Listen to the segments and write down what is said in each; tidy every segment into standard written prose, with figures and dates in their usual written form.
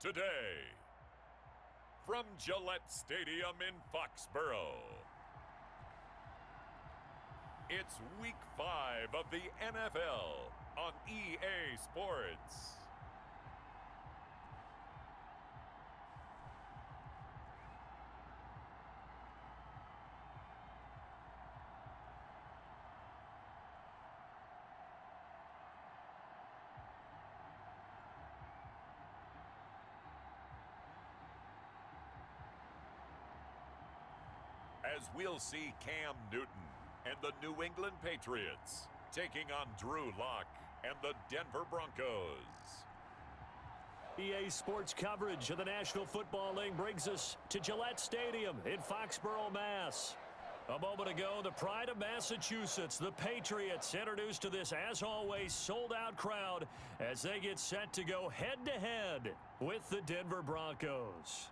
today. From Gillette Stadium in Foxborough, it's Week 5 of the NFL on EA Sports. As we'll see Cam Newton and the New England Patriots taking on Drew Lock and the Denver Broncos. EA Sports coverage of the National Football League brings us to Gillette Stadium in Foxborough, Mass. A moment ago, the pride of Massachusetts, the Patriots, introduced to this, as always, sold-out crowd as they get set to go head-to-head with the Denver Broncos.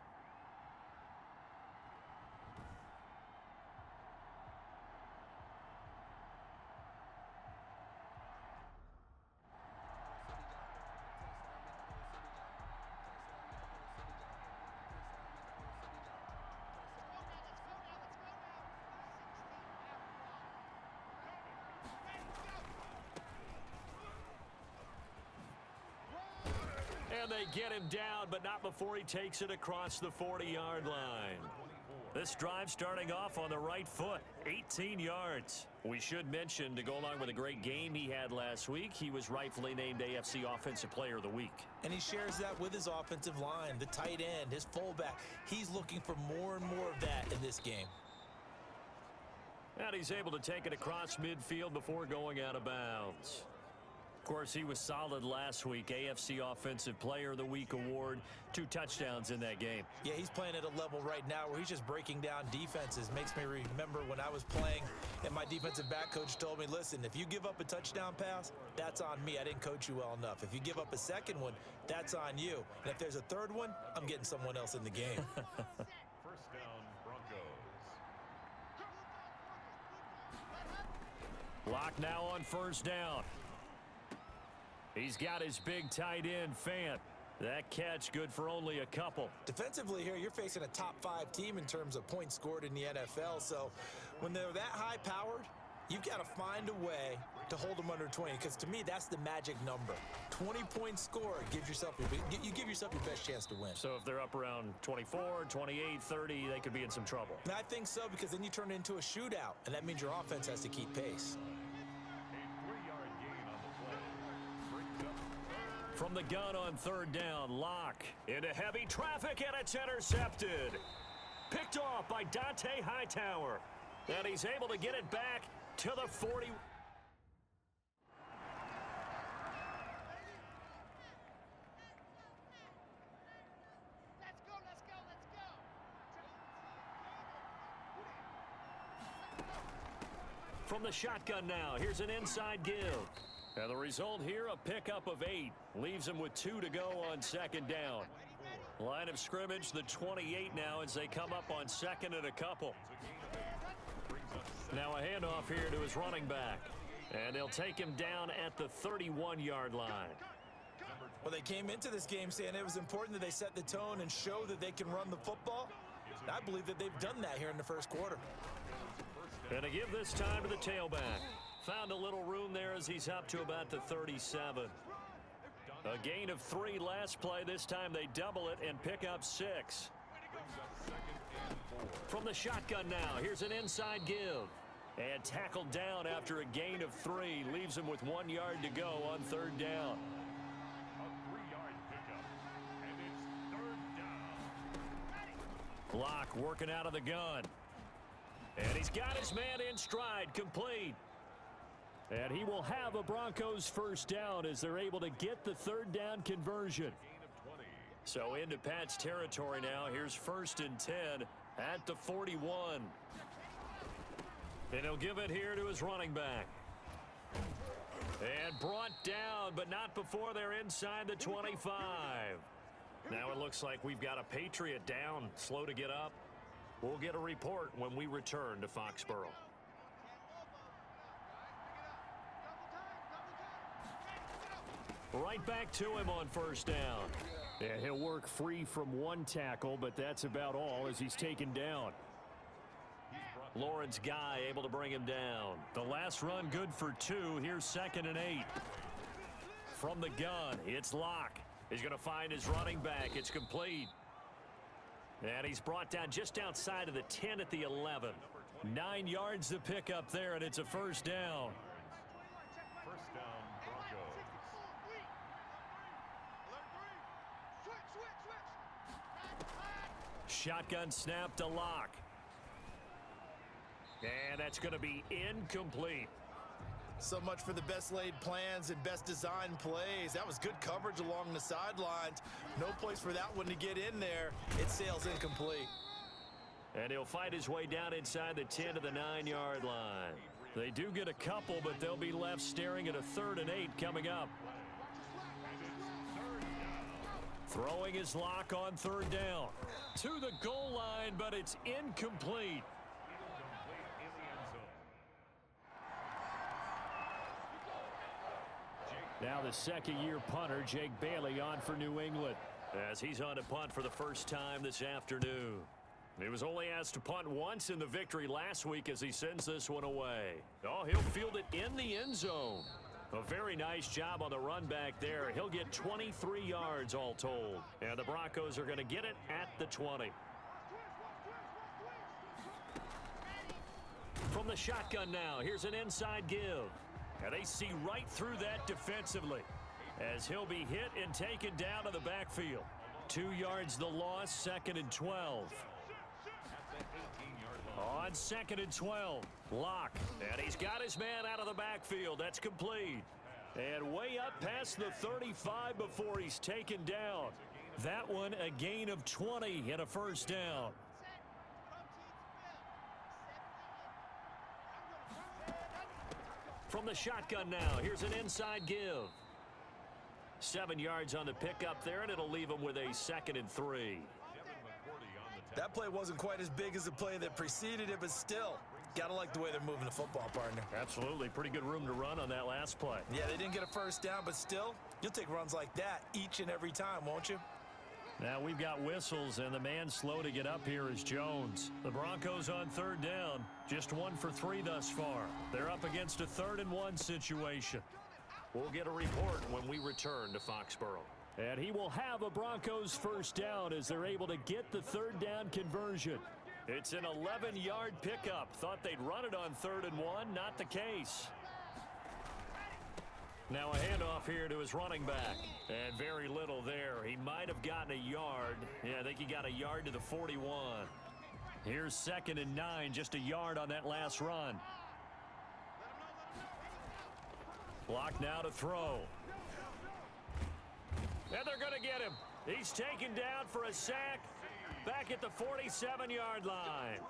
And they get him down, but not before he takes it across the 40-yard line. This drive starting off on the right foot, 18 yards. We should mention, to go along with a great game he had last week, he was rightfully named AFC Offensive Player of the Week. And he shares that with his offensive line, the tight end, his fullback. He's looking for more and more of that in this game. And he's able to take it across midfield before going out of bounds. Of course, he was solid last week. AFC Offensive Player of the Week award, 2 touchdowns in that game. Yeah, he's playing at a level right now where he's just breaking down defenses. Makes me remember when I was playing and my defensive back coach told me, listen, if you give up a touchdown pass, that's on me. I didn't coach you well enough. If you give up a second one, that's on you. And if there's a third one, I'm getting someone else in the game. First down, Broncos. Lock now on first down. He's got his big tight end, Fant. That catch good for only a couple. Defensively here, you're facing a top-5 team in terms of points scored in the NFL. So when they're that high-powered, you've got to find a way to hold them under 20. Because to me, that's the magic number. 20 points scored, you give yourself your best chance to win. So if they're up around 24, 28, 30, they could be in some trouble. And I think so, because then you turn it into a shootout, and that means your offense has to keep pace. From the gun on third down, Lock into heavy traffic, and it's intercepted. Picked off by Dante Hightower. And he's able to get it back to the 40. From the shotgun now, here's an inside give. And the result here, a pickup of 8. Leaves him with 2 to go on second down. Line of scrimmage, the 28 now as they come up on second and a couple. Now a handoff here to his running back. And they'll take him down at the 31-yard line. Well, they came into this game saying it was important that they set the tone and show that they can run the football. And I believe that they've done that here in the first quarter. And to give this time to the tailback. Found a little room there as he's up to about the 37. A gain of 3 last play. This time they double it and pick up 6. From the shotgun now, here's an inside give. And tackled down after a gain of 3. Leaves him with 1 yard to go on third down. A 3-yard pickup, and it's third down. Lock working out of the gun. And he's got his man in stride, complete. And he will have a Broncos first down as they're able to get the third down conversion. So into Pat's territory now. Here's first and 10 at the 41. And he'll give it here to his running back. And brought down, but not before they're inside the 25. Now it looks like we've got a Patriot down, slow to get up. We'll get a report when we return to Foxborough. Right back to him on first down. Yeah, he'll work free from one tackle, but that's about all as he's taken down. Lawrence Guy able to bring him down. The last run good for 2. Here's 2nd and 8. From the gun, it's Locke. He's going to find his running back. It's complete. And he's brought down just outside of the 10 at the 11. 9 yards to pick up there, and it's a first down. First down, Broncos. Shotgun snap to Locke. And that's going to be incomplete. So much for the best laid plans and best design plays. That was good coverage along the sidelines. No place for that one to get in there. It sails incomplete. And he'll fight his way down inside the 10 to the 9-yard line. They do get a couple, but they'll be left staring at a 3rd and 8 coming up. Throwing his Lock on 3rd down. To the goal line, but it's incomplete. Now the second-year punter, Jake Bailey, on for New England, as he's on to punt for the first time this afternoon. He was only asked to punt once in the victory last week as he sends this one away. Oh, he'll field it in the end zone. A very nice job on the run back there. He'll get 23 yards all told. And the Broncos are going to get it at the 20. From the shotgun now, here's an inside give. And they see right through that defensively as he'll be hit and taken down to the backfield. 2 yards the loss, 2nd and 12. On 2nd and 12, Locke. And he's got his man out of the backfield. That's complete. And way up past the 35 before he's taken down. That one a gain of 20 and a first down. From the shotgun now, here's an inside give. 7 yards on the pickup there, and it'll leave him with a 2nd and 3. That play wasn't quite as big as the play that preceded it, but still, gotta like the way they're moving the football, partner. Absolutely. Pretty good room to run on that last play. Yeah, they didn't get a first down, but still, you'll take runs like that each and every time, won't you? Now we've got whistles, and the man slow to get up here is Jones. The Broncos on 3rd down, just 1 for 3 thus far. They're up against a 3rd and 1 situation. We'll get a report when we return to Foxborough. And he will have a Broncos first down as they're able to get the 3rd down conversion. It's an 11-yard pickup. Thought they'd run it on 3rd and 1. Not the case. Now a handoff here to his running back. And very little there. He might have gotten a yard. Yeah, I think he got a yard to the 41. Here's 2nd and 9. Just a yard on that last run. Block now to throw. And they're going to get him. He's taken down for a sack back at the 47-yard line.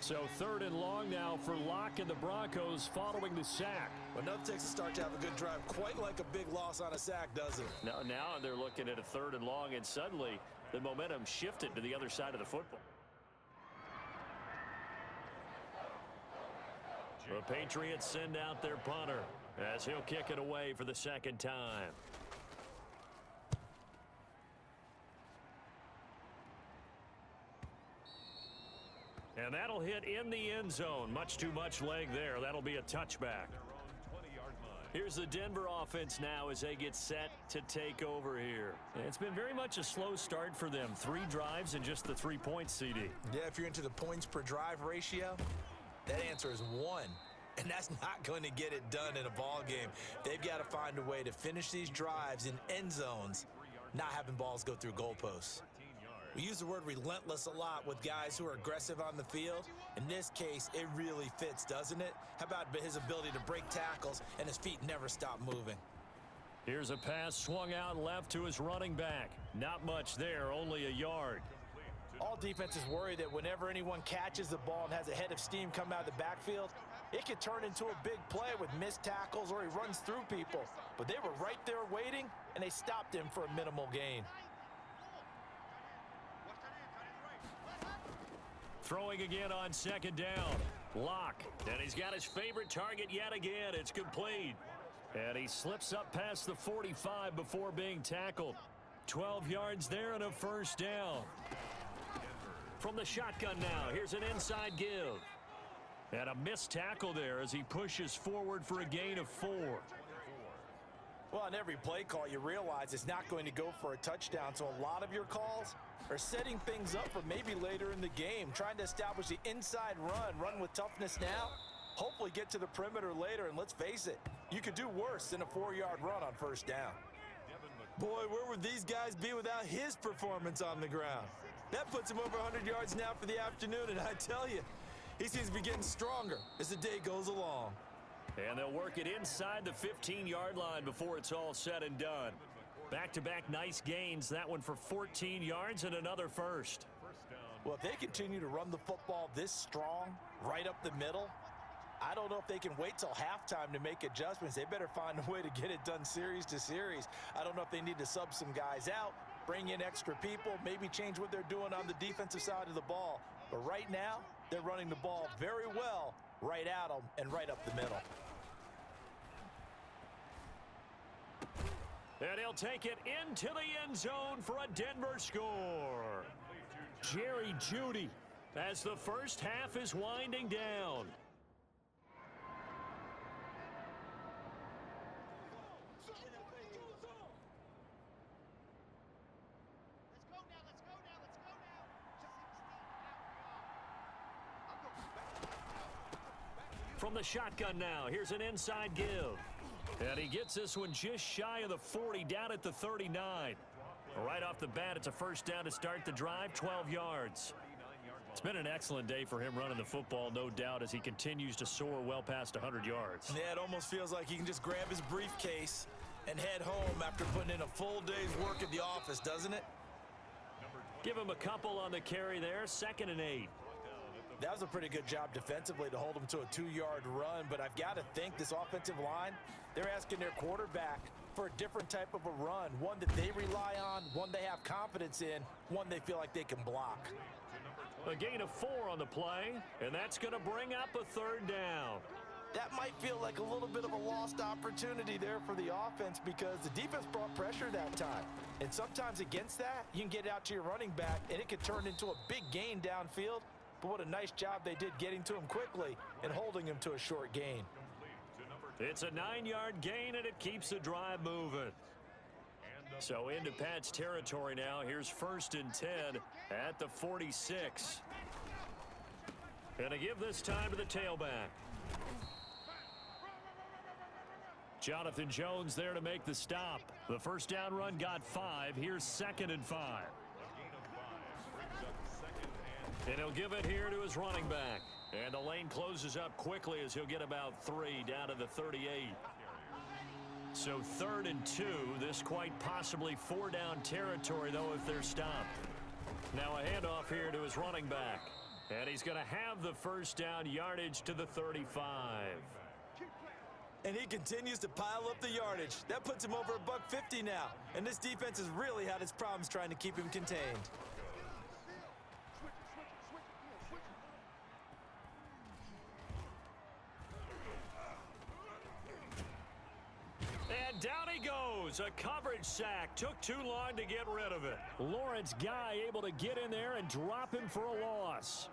So 3rd and long now for Locke and the Broncos following the sack. Well, nothing takes a start to have a good drive quite like a big loss on a sack, does it? Now they're looking at a 3rd and long, and suddenly the momentum shifted to the other side of the football. The Patriots send out their punter as he'll kick it away for the 2nd time. And that'll hit in the end zone. Much too much leg there. That'll be a touchback. Here's the Denver offense now as they get set to take over here. It's been very much a slow start for them. 3 drives and just the 3 points, CD. Yeah, if you're into the points per drive ratio, that answer is 1. And that's not going to get it done in a ball game. They've got to find a way to finish these drives in end zones, not having balls go through goalposts. We use the word relentless a lot with guys who are aggressive on the field. In this case, it really fits, doesn't it? How about his ability to break tackles and his feet never stop moving? Here's a pass swung out left to his running back. Not much there, only a yard. All defenses worry that whenever anyone catches the ball and has a head of steam come out of the backfield, it could turn into a big play with missed tackles or he runs through people. But they were right there waiting, and they stopped him for a minimal gain. Throwing again on 2nd down. Locke. And he's got his favorite target yet again. It's complete. And he slips up past the 45 before being tackled. 12 yards there and a first down. From the shotgun now, here's an inside give. And a missed tackle there as he pushes forward for a gain of 4. Well, on every play call, you realize it's not going to go for a touchdown, so a lot of your calls are setting things up for maybe later in the game, trying to establish the inside run with toughness now, hopefully get to the perimeter later, and let's face it, you could do worse than a 4-yard run on first down. Boy, where would these guys be without his performance on the ground? That puts him over 100 yards now for the afternoon, and I tell you, he seems to be getting stronger as the day goes along. And they'll work it inside the 15-yard line before it's all said and done. Back-to-back nice gains, that one for 14 yards and another first. Well, if they continue to run the football this strong, right up the middle, I don't know if they can wait till halftime to make adjustments. They better find a way to get it done series to series. I don't know if they need to sub some guys out, bring in extra people, maybe change what they're doing on the defensive side of the ball. But right now, they're running the ball very well right at them and right up the middle. And he'll take it into the end zone for a Denver score. Jerry Jeudy as the first half is winding down. From the shotgun now, here's an inside give. And he gets this one just shy of the 40, down at the 39. Right off the bat, it's a first down to start the drive, 12 yards. It's been an excellent day for him running the football, no doubt, as he continues to soar well past 100 yards. Yeah, it almost feels like he can just grab his briefcase and head home after putting in a full day's work at the office, doesn't it? Give him a couple on the carry there, 2nd and 8. That was a pretty good job defensively to hold him to a 2-yard run, but I've got to think this offensive line, they're asking their quarterback for a different type of a run, one that they rely on, one they have confidence in, one they feel like they can block. A gain of 4 on the play, and that's going to bring up a 3rd down. That might feel like a little bit of a lost opportunity there for the offense because the defense brought pressure that time. And sometimes against that, you can get out to your running back, and it could turn into a big gain downfield. But what a nice job they did getting to him quickly and holding him to a short gain. It's a 9-yard gain, and it keeps the drive moving. So into Pat's territory now. Here's 1st and 10 at the 46. Gonna give this time to the tailback. Jonathan Jones there to make the stop. The first down run got 5. Here's 2nd and 5. And he'll give it here to his running back. And the lane closes up quickly as he'll get about 3 down to the 38. So 3rd and 2. This quite possibly 4-down territory, though, if they're stopped. Now a handoff here to his running back. And he's going to have the first down, yardage to the 35. And he continues to pile up the yardage. That puts him over $150 now. And this defense has really had its problems trying to keep him contained. And down he goes. A coverage sack. Took too long to get rid of it. Lawrence Guy able to get in there and drop him for a loss.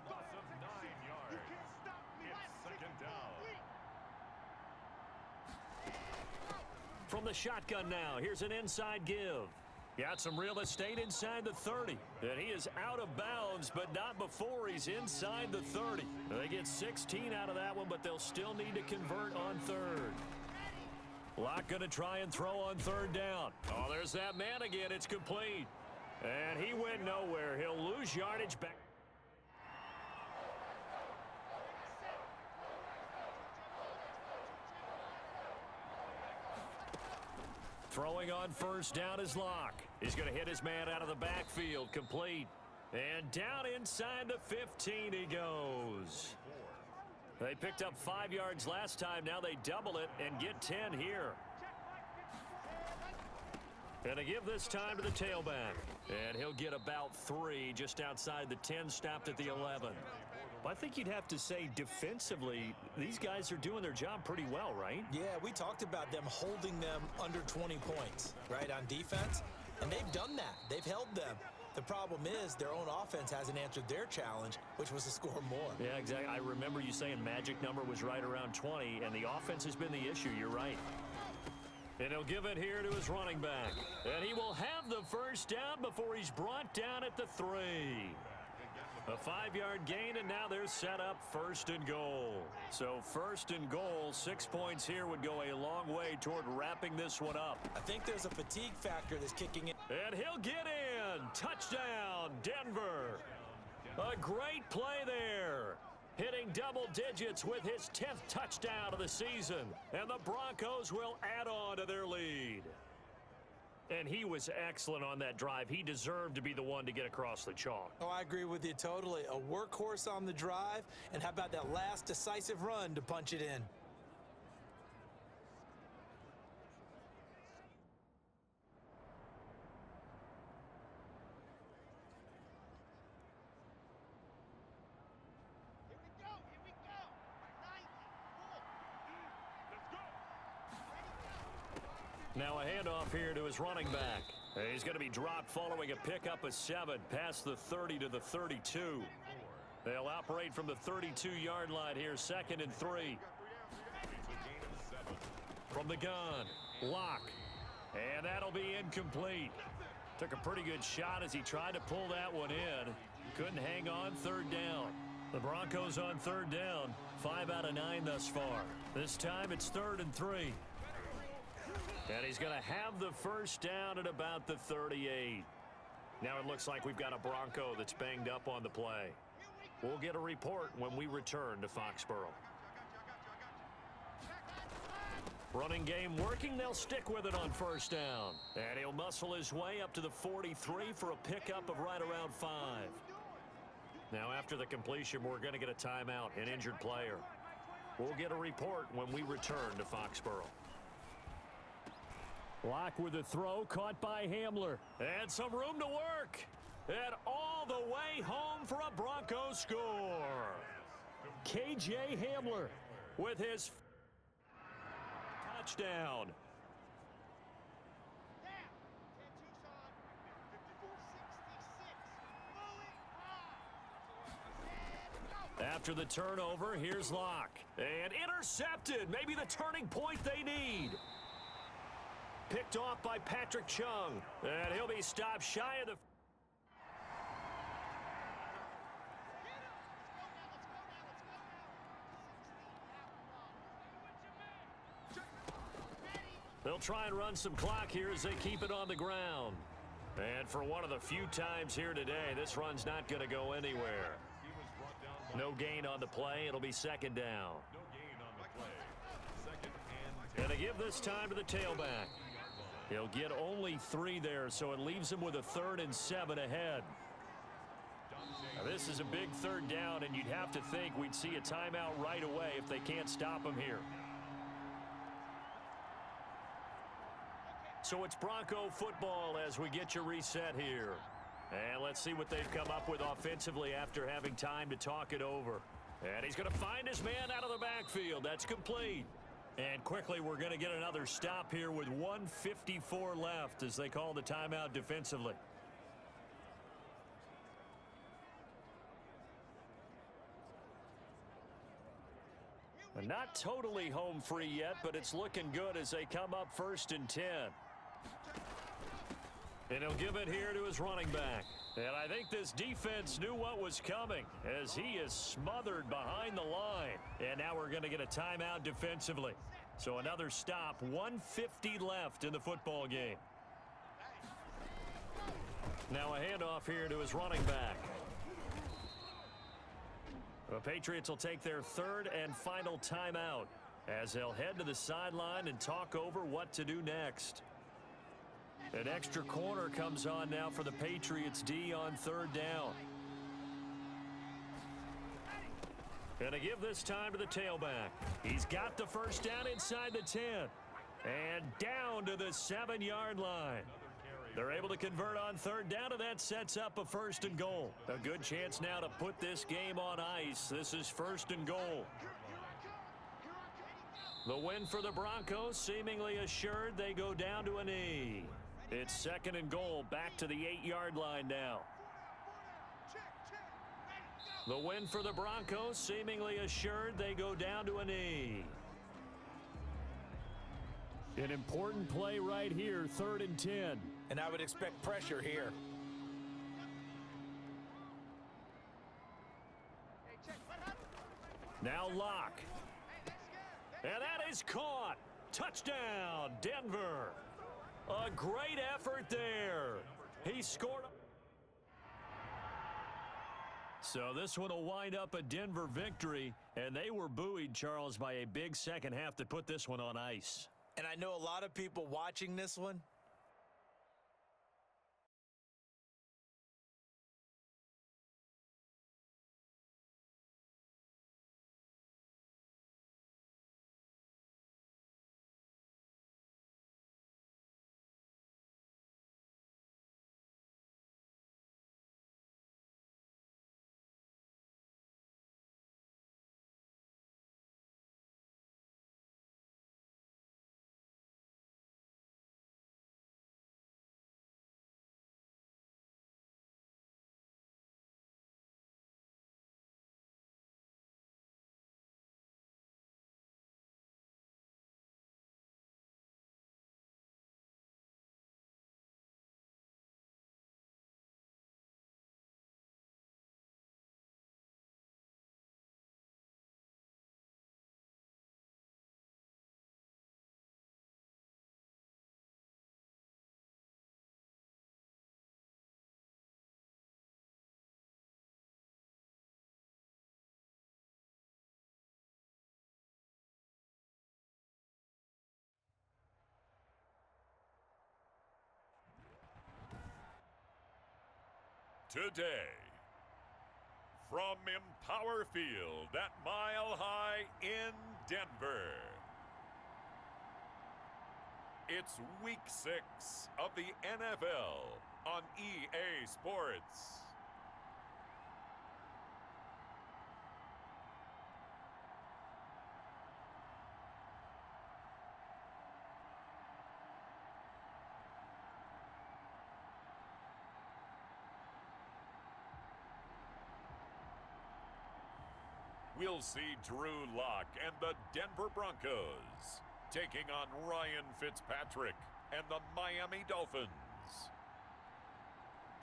From the shotgun now, here's an inside give. Got some real estate inside the 30. And he is out of bounds, but not before he's inside the 30. They get 16 out of that one, but they'll still need to convert on 3rd. Locke going to try and throw on 3rd down. Oh, there's that man again. It's complete. And he went nowhere. He'll lose yardage back. Throwing on 1st down is Locke. He's going to hit his man out of the backfield. Complete. And down inside the 15 he goes. They picked up 5 yards last time. Now they double it and get 10 here. And to give this time to the tailback. And he'll get about 3 just outside the 10, stopped at the 11. I think you'd have to say defensively, these guys are doing their job pretty well, right? Yeah, we talked about them holding them under 20 points, right, on defense. And they've done that. They've held them. The problem is their own offense hasn't answered their challenge, which was to score more. Yeah, exactly. I remember you saying magic number was right around 20, and the offense has been the issue. You're right. And he'll give it here to his running back. And he will have the first down before he's brought down at the 3. A 5-yard gain, and now they're set up 1st and goal. So 1st and goal, 6 points here would go a long way toward wrapping this one up. I think there's a fatigue factor that's kicking in. And he'll get in. Touchdown, Denver. A great play there. Hitting double digits with his 10th touchdown of the season. And the Broncos will add on to their lead. And he was excellent on that drive. He deserved to be the one to get across the chalk. Oh, I agree with you totally. A workhorse on the drive, and how about that last decisive run to punch it in? Now a handoff here to his running back. He's going to be dropped following a pickup of 7 past the 30 to the 32. They'll operate from the 32-yard line here, 2nd and 3. From the gun, Locke. And that'll be incomplete. Took a pretty good shot as he tried to pull that one in. Couldn't hang on, 3rd down. The Broncos on 3rd down, 5 out of 9 thus far. This time it's 3rd and 3. And he's going to have the first down at about the 38. Now it looks like we've got a Bronco that's banged up on the play. We'll get a report when we return to Foxborough. Running game working. They'll stick with it on 1st down. And he'll muscle his way up to the 43 for a pickup of right around 5. Now after the completion, we're going to get a timeout, an injured player. We'll get a report when we return to Foxborough. Locke with the throw, caught by Hamler. And some room to work. And all the way home for a Bronco score. K.J. Hamler with his touchdown. After the turnover, here's Locke. And intercepted. Maybe the turning point they need. Picked off by Patrick Chung. And he'll be stopped shy of the... They'll try and run some clock here as they keep it on the ground. And for one of the few times here today, this run's not going to go anywhere. No gain on the play. It'll be 2nd down. And they give this time to the tailback. He'll get only 3 there, so it leaves him with a 3rd and 7 ahead. Now, this is a big 3rd down, and you'd have to think we'd see a timeout right away if they can't stop him here. So it's Bronco football as we get you reset here. And let's see what they've come up with offensively after having time to talk it over. And he's going to find his man out of the backfield. That's complete. And quickly, we're going to get another stop here with 1:54 left as they call the timeout defensively. Not totally home free yet, but it's looking good as they come up 1st and 10. And he'll give it here to his running back. And I think this defense knew what was coming as he is smothered behind the line. And now we're going to get a timeout defensively. So another stop, 1:50 left in the football game. Now a handoff here to his running back. The Patriots will take their 3rd and final timeout as they'll head to the sideline and talk over what to do next. An extra corner comes on now for the Patriots D on 3rd down. And to give this time to the tailback. He's got the first down inside the 10. And down to the 7-yard line. They're able to convert on 3rd down, and that sets up a 1st and goal. A good chance now to put this game on ice. This is 1st and goal. The win for the Broncos seemingly assured. They go down to a knee. It's 2nd and goal, back to the 8-yard line now. The win for the Broncos seemingly assured. They go down to a knee. An important play right here, 3rd and 10. And I would expect pressure here. Now Locke. And that is caught. Touchdown, Denver. A great effort there. He scored. So this one will wind up a Denver victory, and they were buoyed, Charles, by a big second half to put this one on ice. And I know a lot of people watching this one. Today, from Empower Field at Mile High in Denver, it's Week 6 of the NFL on EA Sports. We'll see Drew Lock and the Denver Broncos taking on Ryan Fitzpatrick and the Miami Dolphins.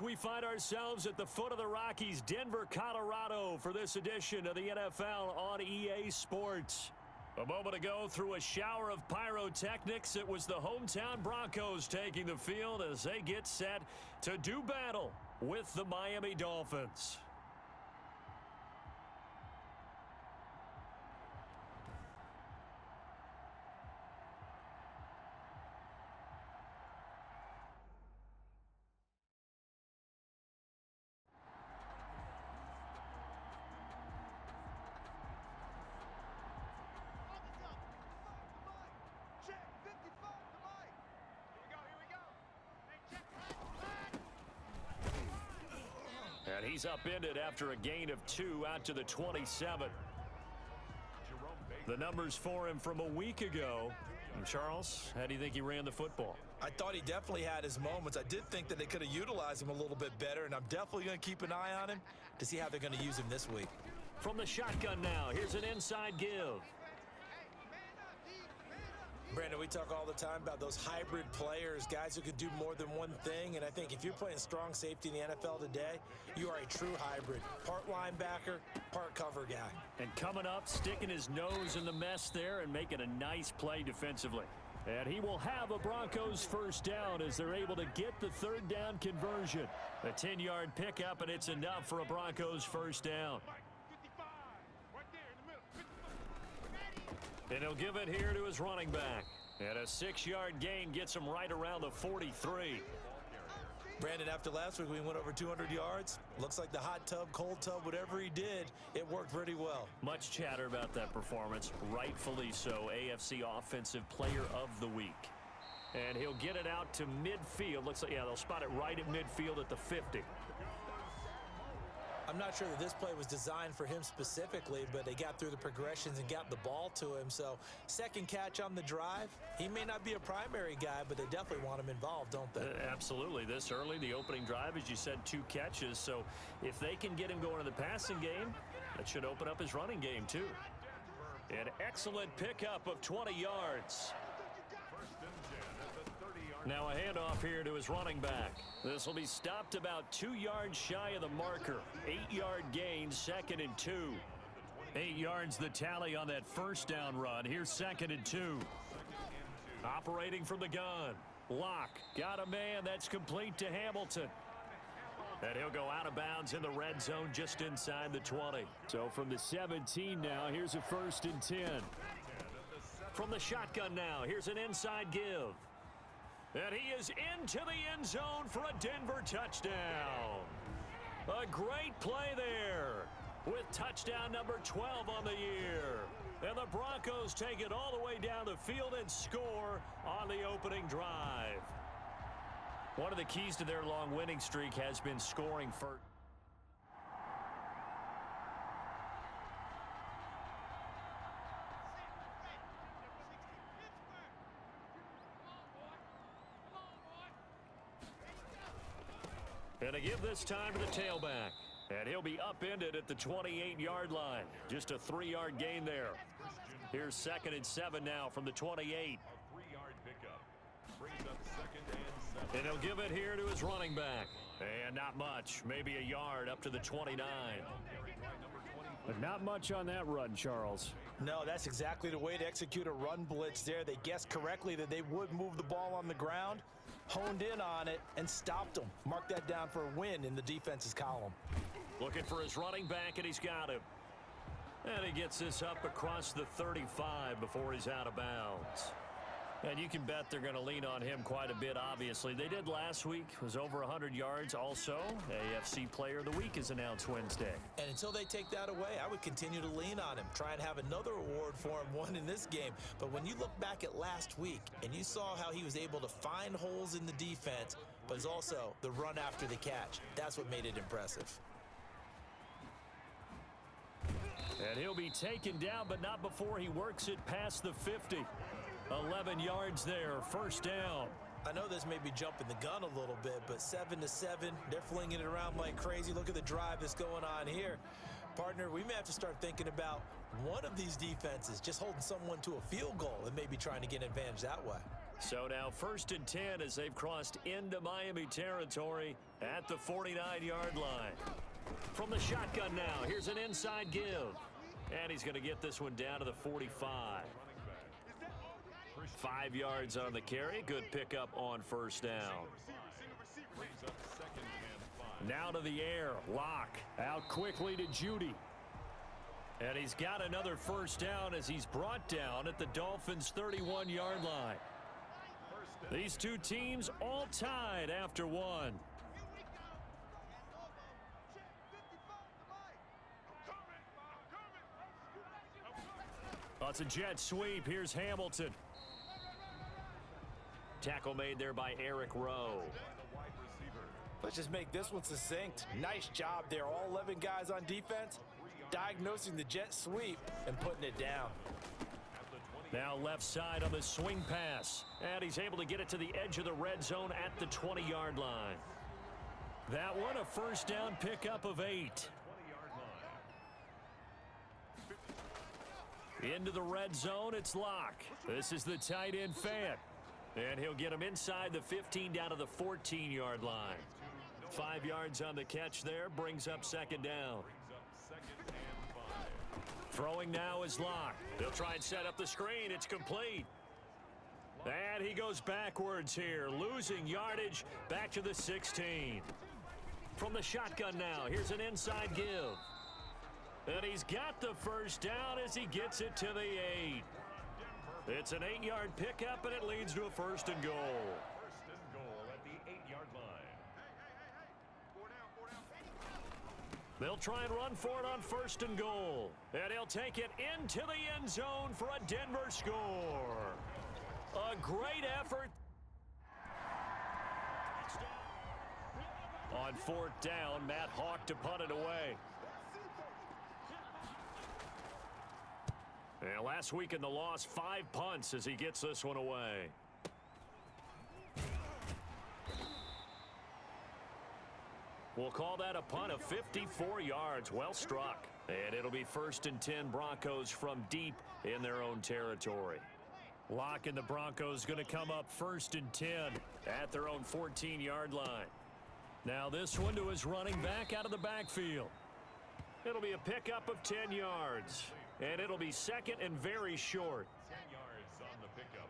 We find ourselves at the foot of the Rockies, Denver, Colorado, for this edition of the NFL on EA Sports. A moment ago, through a shower of pyrotechnics, it was the hometown Broncos taking the field as they get set to do battle with the Miami Dolphins. And he's upended after a gain of 2 out to the 27. The numbers for him from a week ago. And Charles, how do you think he ran the football? I thought he definitely had his moments. I did think that they could have utilized him a little bit better, and I'm definitely going to keep an eye on him to see how they're going to use him this week. From the shotgun now, here's an inside give. Brandon, we talk all the time about those hybrid players, guys who could do more than one thing, and I think if you're playing strong safety in the NFL today, you are a true hybrid. Part linebacker, part cover guy. And coming up, sticking his nose in the mess there and making a nice play defensively. And he will have a Broncos first down as they're able to get the 3rd down conversion. A 10-yard pickup, and it's enough for a Broncos first down. And he'll give it here to his running back. And a 6-yard gain gets him right around the 43. Brandon, after last week we went over 200 yards. Looks like the hot tub, cold tub, whatever he did, it worked pretty well. Much chatter about that performance. Rightfully so. AFC Offensive Player of the Week. And he'll get it out to midfield. Looks like, yeah, they'll spot it right at midfield at the 50. I'm not sure that this play was designed for him specifically, but they got through the progressions and got the ball to him. So second catch on the drive. He may not be a primary guy, but they definitely want him involved, don't they? Absolutely. This early, the opening drive, as you said, 2 catches. So if they can get him going in the passing game, that should open up his running game too. An excellent pickup of 20 yards. Now a handoff here to his running back. This will be stopped about 2 yards shy of the marker. 8-yard gain, 2nd and 2. 8 yards the tally on that first down run. Here's 2nd and 2. Operating from the gun. Locke got a man. That's complete to Hamilton. And he'll go out of bounds in the red zone just inside the 20. So from the 17 now, here's a 1st and 10. From the shotgun now, here's an inside give. And he is into the end zone for a Denver touchdown. A great play there with touchdown number 12 on the year. And the Broncos take it all the way down the field and score on the opening drive. One of the keys to their long winning streak has been scoring first. And a give this time to the tailback. And he'll be upended at the 28-yard line. Just a 3-yard gain there. Here's 2nd and 7 now from the 28. A 3-yard pickup. Brings up 2nd and 7. And he'll give it here to his running back. And not much. Maybe a yard up to the 29. But not much on that run, Charles. No, that's exactly the way to execute a run blitz there. They guessed correctly that they would move the ball on the ground, honed in on it, and stopped them. Mark that down for a win in the defense's column. Looking for his running back, and he's got him. And he gets this up across the 35 before he's out of bounds. And you can bet they're going to lean on him quite a bit, obviously. They did last week. It was over 100 yards. Also, AFC Player of the Week is announced Wednesday. And until they take that away, I would continue to lean on him. Try and have another award for him, one in this game. But when you look back at last week and you saw how he was able to find holes in the defense, but it's also the run after the catch. That's what made it impressive. And he'll be taken down, but not before he works it past the 50. 11 yards there, 1st down. I know this may be jumping the gun a little bit, but 7-7, they're flinging it around like crazy. Look at the drive that's going on here. Partner, we may have to start thinking about one of these defenses just holding someone to a field goal and maybe trying to get an advantage that way. So now 1st and 10 as they've crossed into Miami territory at the 49-yard line. From the shotgun now, here's an inside give. And he's going to get this one down to the 45. 5 yards on the carry. Good pickup on 1st down. Now to the air. Locke out quickly to Judy. And he's got another 1st down as he's brought down at the Dolphins' 31-yard line. These two teams all tied after one. Oh, it's a jet sweep. Here's Hamilton. Tackle made there by Eric Rowe. Let's just make this one succinct. Nice job there. All 11 guys on defense diagnosing the jet sweep and putting it down. Now left side on the swing pass. And he's able to get it to the edge of the red zone at the 20-yard line. That one a 1st down pickup of 8. Into the red zone, it's Locke. This is the tight end Fant. And he'll get him inside the 15 down to the 14-yard line. 5 yards on the catch there, brings up 2nd down. Throwing now is Locke. They'll try and set up the screen. It's complete. And he goes backwards here, losing yardage back to the 16. From the shotgun now, here's an inside give. And he's got the 1st down as he gets it to the 8. It's an 8-yard pickup, and it leads to a 1st and goal. 1st and goal at the 8-yard line. They'll try and run for it on 1st and goal. And he'll take it into the end zone for a Denver score. A great effort. On fourth down, Matt Hawk to punt it away. And last week in the loss, 5 punts as he gets this one away. We'll call that a punt of 54 yards. Well struck. And it'll be 1st and 10 Broncos from deep in their own territory. Locke and the Broncos going to come up 1st and 10 at their own 14-yard line. Now this one to his running back out of the backfield. It'll be a pickup of 10 yards. And it'll be 2nd and very short. 10 yards on the pickup.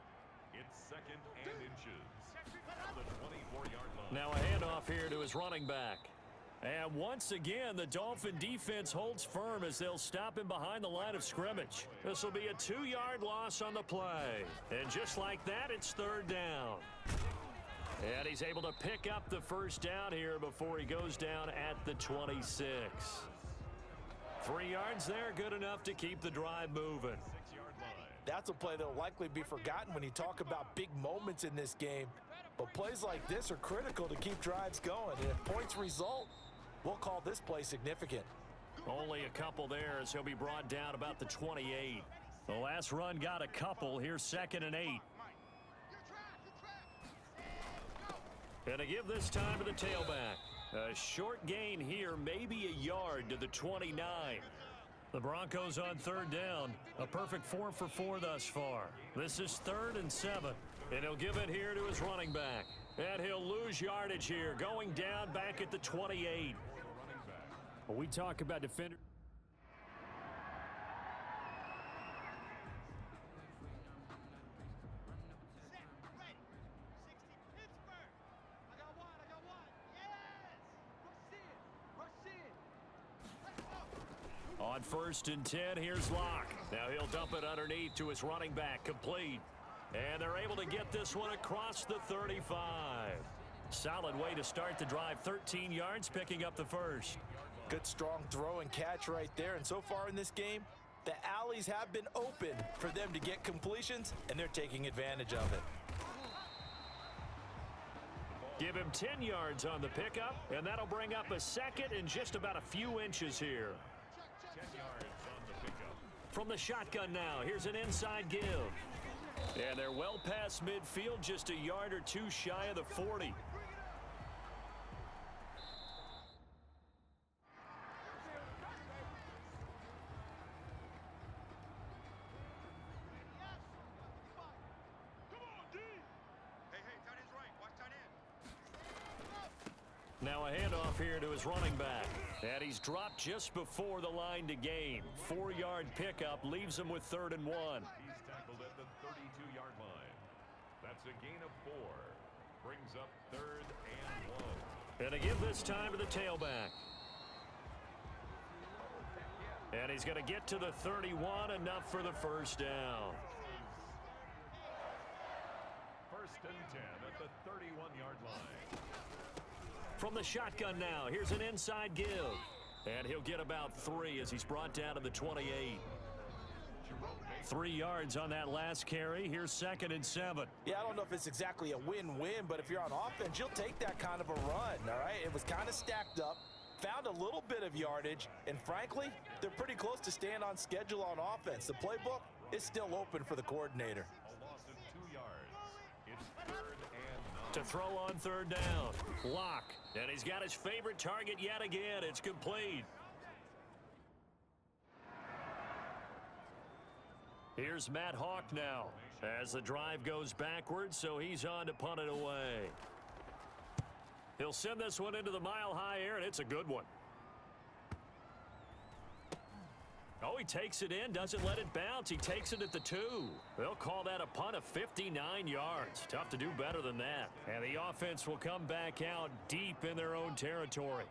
It's 2nd and inches. On the 24-yard line. Now a handoff here to his running back. And once again, the Dolphin defense holds firm as they'll stop him behind the line of scrimmage. This will be a 2-yard loss on the play. And just like that, it's 3rd down. And he's able to pick up the 1st down here before he goes down at the 26. 3 yards there, good enough to keep the drive moving. 6-yard line. That's a play that will likely be forgotten when you talk about big moments in this game. But plays like this are critical to keep drives going. And if points result, we'll call this play significant. Only a couple there as he'll be brought down about the 28. The last run got a couple. Here's 2nd and 8. And to give this time to the tailback. A short gain here, maybe a yard to the 29. The Broncos on 3rd down. A perfect 4 for 4 thus far. This is 3rd and 7. And he'll give it here to his running back. And he'll lose yardage here, going down back at the 28. When we talk about defender. On 1st and 10, here's Locke. Now he'll dump it underneath to his running back, complete. And they're able to get this one across the 35. Solid way to start the drive. 13 yards, picking up the 1st. Good strong throw and catch right there. And so far in this game, the alleys have been open for them to get completions, and they're taking advantage of it. Give him 10 yards on the pickup, and that'll bring up a 2nd and just about a few inches here. 10 yards on the pickup. From the shotgun now, here's an inside give. And they're well past midfield, just a yard or 2 shy of the 40. Now a handoff here to his running back. And he's dropped just before the line to gain. 4-yard pickup leaves him with 3rd and 1. He's tackled at the 32-yard line. That's a gain of 4. Brings up 3rd and 1. And to give this time to the tailback. And he's going to get to the 31, enough for the 1st down. 1st and 10 at the 31-yard line. From the shotgun now, here's an inside give. And he'll get about 3 as he's brought down to the 28. 3 yards on that last carry. Here's 2nd and 7. Yeah, I don't know if it's exactly a win-win, but if you're on offense, you'll take that kind of a run, all right? It was kind of stacked up, found a little bit of yardage, and frankly, they're pretty close to staying on schedule on offense. The playbook is still open for the coordinator. A loss of 2 yards. It's 3rd and 9. To throw on 3rd down. Locke. And he's got his favorite target yet again. It's complete. Here's Matt Hawk now as the drive goes backwards, so he's on to punt it away. He'll send this one into the mile-high air, and it's a good one. Oh, he takes it in, doesn't let it bounce. He takes it at the 2. They'll call that a punt of 59 yards. Tough to do better than that. And the offense will come back out deep in their own territory.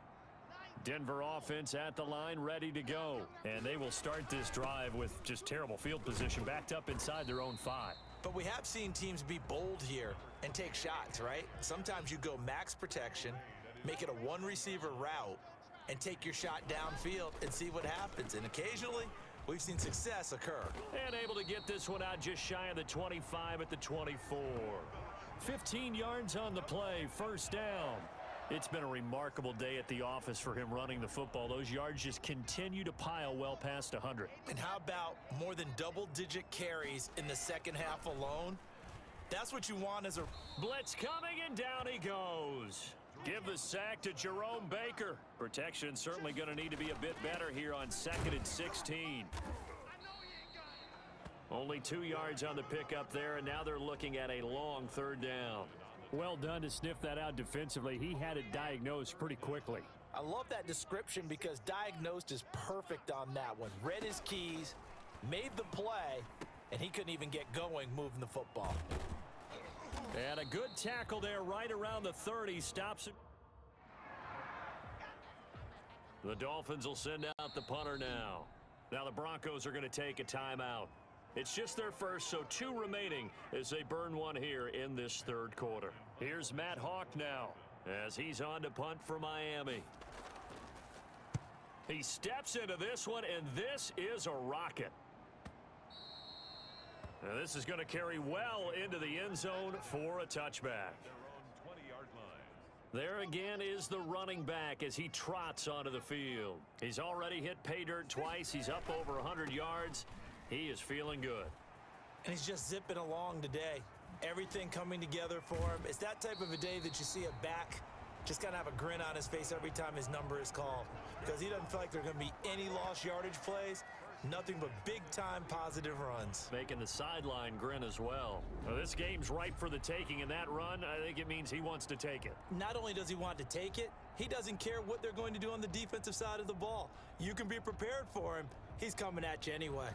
Denver offense at the line, ready to go. And they will start this drive with just terrible field position, backed up inside their own 5. But we have seen teams be bold here and take shots, right? Sometimes you go max protection, make it a 1-receiver route, and take your shot downfield and see what happens. And occasionally, we've seen success occur. And able to get this one out just shy of the 25 at the 24. 15 yards on the play, 1st down. It's been a remarkable day at the office for him running the football. Those yards just continue to pile well past 100. And how about more than double-digit carries in the second half alone? That's what you want as a... Blitz coming, and down he goes. Give the sack to Jerome Baker. Protection certainly going to need to be a bit better here on 2nd and 16. Only 2 yards on the pickup there, and now they're looking at a long 3rd down. Well done to sniff that out defensively. He had it diagnosed pretty quickly. I love that description because diagnosed is perfect on that one. Read his keys, made the play, and he couldn't even get going moving the football. And a good tackle there right around the 30. Stops it. The Dolphins will send out the punter now. Now the Broncos are going to take a timeout. It's just their first, so 2 remaining as they burn one here in this 3rd quarter. Here's Matt Hawk now as he's on to punt for Miami. He steps into this one, and this is a rocket. Now this is going to carry well into the end zone for a touchback. There again is the running back as he trots onto the field. He's already hit pay dirt twice. He's up over 100 yards. He is feeling good. And he's just zipping along today. Everything coming together for him. It's that type of a day that you see a back just kind of have a grin on his face every time his number is called. Because he doesn't feel like there are going to be any lost yardage plays. Nothing but big-time positive runs. Making the sideline grin as well. Now, this game's ripe for the taking, and that run, I think it means he wants to take it. Not only does he want to take it, he doesn't care what they're going to do on the defensive side of the ball. You can be prepared for him. He's coming at you anyway.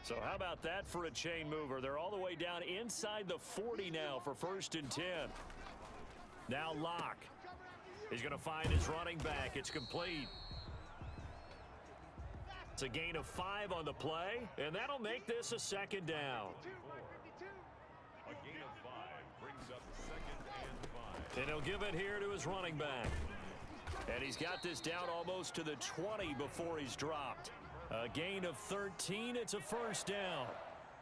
So how about that for a chain mover? They're all the way down inside the 40 now for 1st and 10. Now Locke. He's going to find his running back. It's complete. It's a gain of 5 on the play, and that'll make this a 2nd down. A gain of 5 brings up 2nd and 5. And he'll give it here to his running back. And he's got this down almost to the 20 before he's dropped. A gain of 13. It's a 1st down.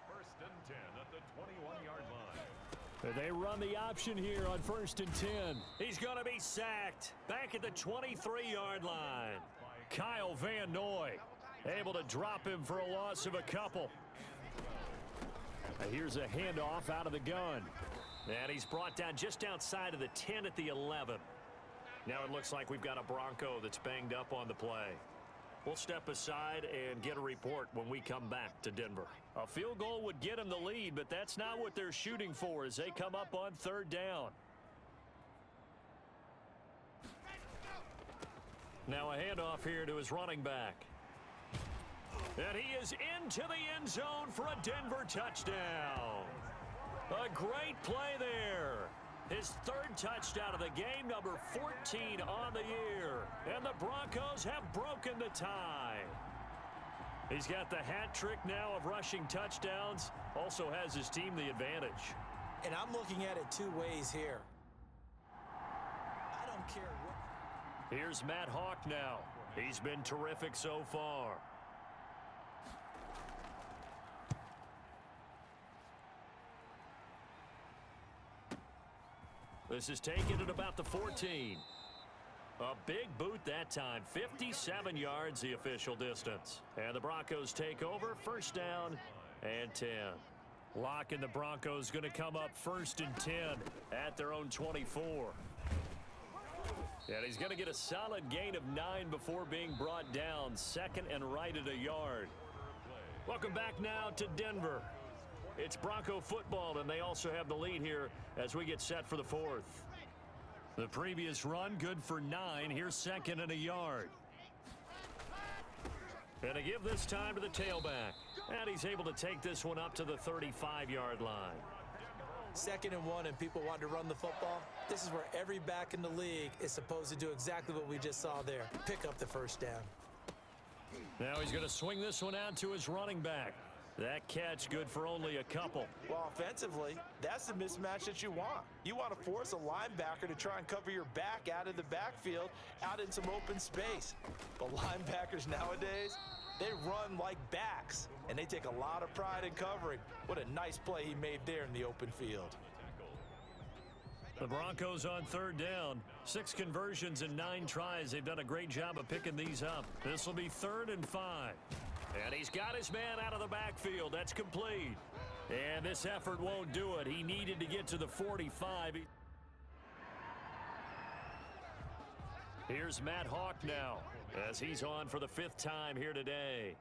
1st and 10 at the 21-yard line. They run the option here on 1st and 10. He's going to be sacked back at the 23-yard line. Kyle Van Noy able to drop him for a loss of a couple. Here's a handoff out of the gun. And he's brought down just outside of the 10 at the 11. Now it looks like we've got a Bronco that's banged up on the play. We'll step aside and get a report when we come back to Denver. A field goal would get them the lead, but that's not what they're shooting for as they come up on 3rd down. Now a handoff here to his running back. And he is into the end zone for a Denver touchdown. A great play there. His 3rd touchdown of the game, number 14 on the year. And the Broncos have broken the tie. He's got the hat trick now of rushing touchdowns. Also has his team the advantage. And I'm looking at it 2 ways here. I don't care what... Here's Matt Hawk now. He's been terrific so far. This is taken at about the 14. A big boot that time. 57 yards the official distance. And the Broncos take over. 1st down and 10. Locke and the Broncos going to come up 1st and 10 at their own 24. And he's going to get a solid gain of 9 before being brought down. 2nd and right at a yard. Welcome back now to Denver. It's Bronco football, and they also have the lead here as we get set for the 4th. The previous run good for 9. Here's 2nd and a yard. And to give this time to the tailback. And he's able to take this one up to the 35-yard line. 2nd and 1 and people want to run the football. This is where every back in the league is supposed to do exactly what we just saw there. Pick up the 1st down. Now he's going to swing this one out to his running back. That catch good for only a couple. Well, offensively, that's the mismatch that you want. You want to force a linebacker to try and cover your back out of the backfield, out in some open space. But linebackers nowadays, they run like backs, and they take a lot of pride in covering. What a nice play he made there in the open field. The Broncos on third down. 6 conversions and 9 tries. They've done a great job of picking these up. This will be 3rd and 5. And he's got his man out of the backfield. That's complete. And this effort won't do it. He needed to get to the 45. Here's Matt Hawk now as he's on for the 5th time here today.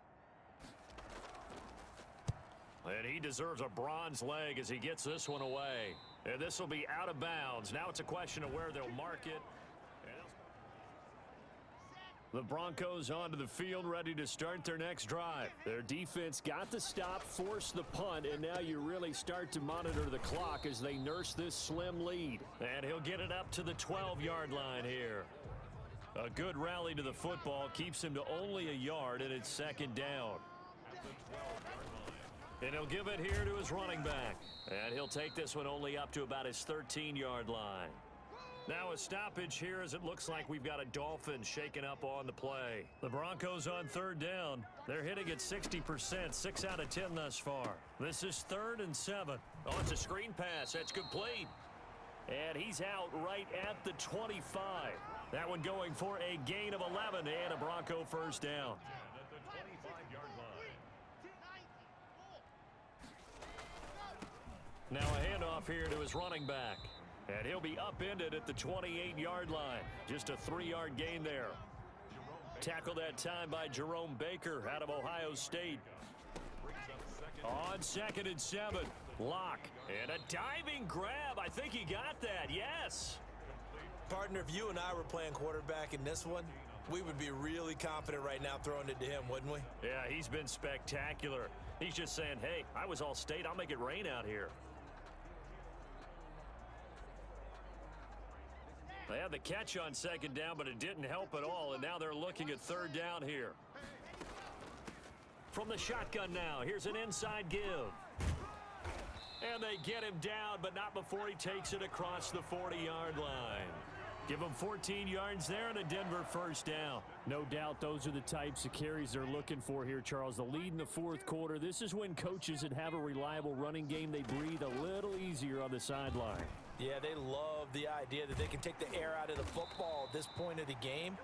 And he deserves a bronze leg as he gets this one away. And this will be out of bounds. Now it's a question of where they'll mark it. The Broncos onto the field, ready to start their next drive. Their defense got the stop, forced the punt, and now you really start to monitor the clock as they nurse this slim lead. And he'll get it up to the 12-yard line here. A good rally to the football keeps him to only a yard, and it's 2nd down. And he'll give it here to his running back. And he'll take this one only up to about his 13-yard line. Now a stoppage here as it looks like we've got a Dolphin shaken up on the play. The Broncos on 3rd down. They're hitting at 60%, 6 out of 10 thus far. This is 3rd and 7. Oh, it's a screen pass. That's complete. And he's out right at the 25. That one going for a gain of 11 and a Bronco 1st down. Now a handoff here to his running back. And he'll be upended at the 28-yard line. Just a 3-yard gain there. Tackled that time by Jerome Baker out of Ohio State. On 2nd and 7. Lock. And a diving grab. I think he got that. Yes. Partner, if you and I were playing quarterback in this one, we would be really confident right now throwing it to him, wouldn't we? Yeah, he's been spectacular. He's just saying, hey, I was all state. I'll make it rain out here. They had the catch on 2nd down, but it didn't help at all, and now they're looking at 3rd down here. From the shotgun now, here's an inside give. And they get him down, but not before he takes it across the 40-yard line. Give him 14 yards there and a Denver 1st down. No doubt those are the types of carries they're looking for here, Charles. The lead in the 4th quarter. This is when coaches that have a reliable running game, they breathe a little easier on the sideline. Yeah, they love the idea that they can take the air out of the football at this point of the game.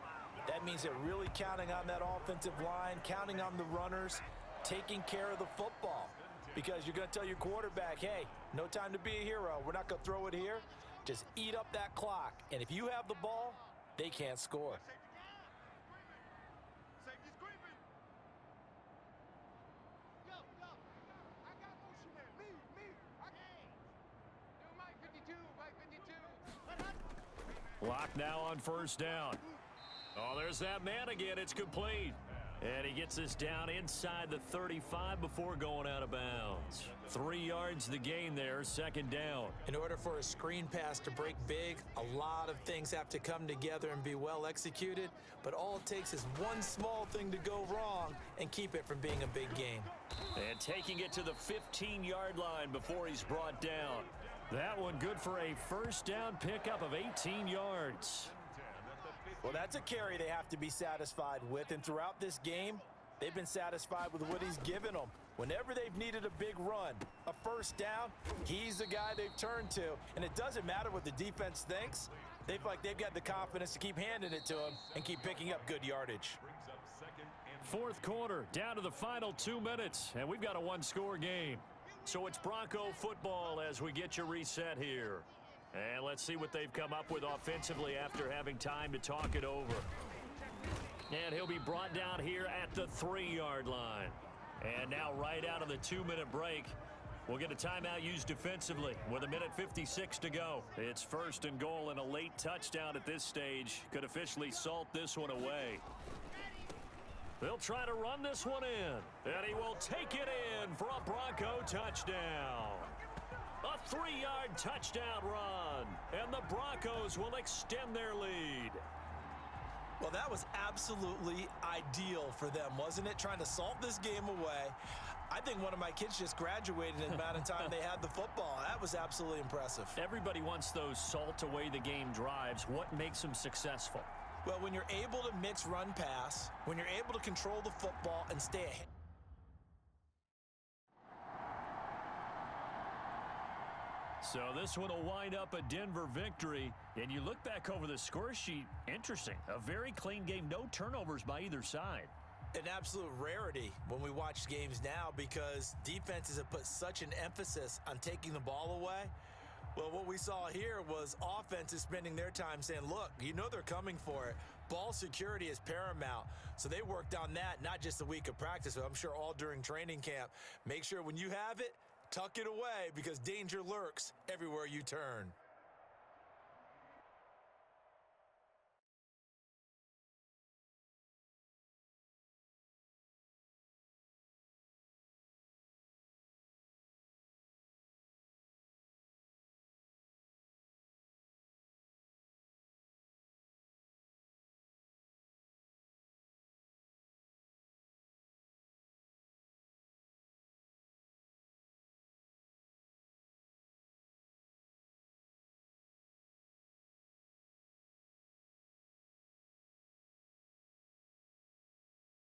That means they're really counting on that offensive line, counting on the runners, taking care of the football. Because you're going to tell your quarterback, hey, no time to be a hero. We're not going to throw it here. Just eat up that clock. And if you have the ball, they can't score. Lock now on 1st down. Oh, there's that man again. It's complete. And he gets this down inside the 35 before going out of bounds. 3 yards the gain there, 2nd down. In order for a screen pass to break big, a lot of things have to come together and be well executed. But all it takes is one small thing to go wrong and keep it from being a big game. And taking it to the 15-yard line before he's brought down. That one good for a 1st down pickup of 18 yards. Well, that's a carry they have to be satisfied with, and throughout this game, they've been satisfied with what he's given them. Whenever they've needed a big run, a 1st down, he's the guy they've turned to. And it doesn't matter what the defense thinks. They feel like they've got the confidence to keep handing it to him and keep picking up good yardage. 4th quarter, down to the final 2 minutes, and we've got a 1-score game. So it's Bronco football as we get you reset here. And let's see what they've come up with offensively after having time to talk it over. And he'll be brought down here at the 3-yard line. And now right out of the 2-minute break, we'll get a timeout used defensively with 1:56 to go. It's 1st and goal, and a late touchdown at this stage could officially salt this one away. They'll try to run this one in, and he will take it in for a Bronco touchdown. A 3-yard touchdown run, and the Broncos will extend their lead. Well, that was absolutely ideal for them, wasn't it? Trying to salt this game away. I think one of my kids just graduated in the amount of time they had the football. That was absolutely impressive. Everybody wants those salt away the game drives. What makes them successful? Well, when you're able to mix run pass, when you're able to control the football and stay ahead. So this one will wind up a Denver victory. And you look back over the score sheet, interesting. A very clean game, no turnovers by either side. An absolute rarity when we watch games now because defenses have put such an emphasis on taking the ball away. Well, what we saw here was offenses spending their time saying, look, you know they're coming for it. Ball security is paramount. So they worked on that, not just a week of practice, but I'm sure all during training camp. Make sure when you have it, tuck it away because danger lurks everywhere you turn.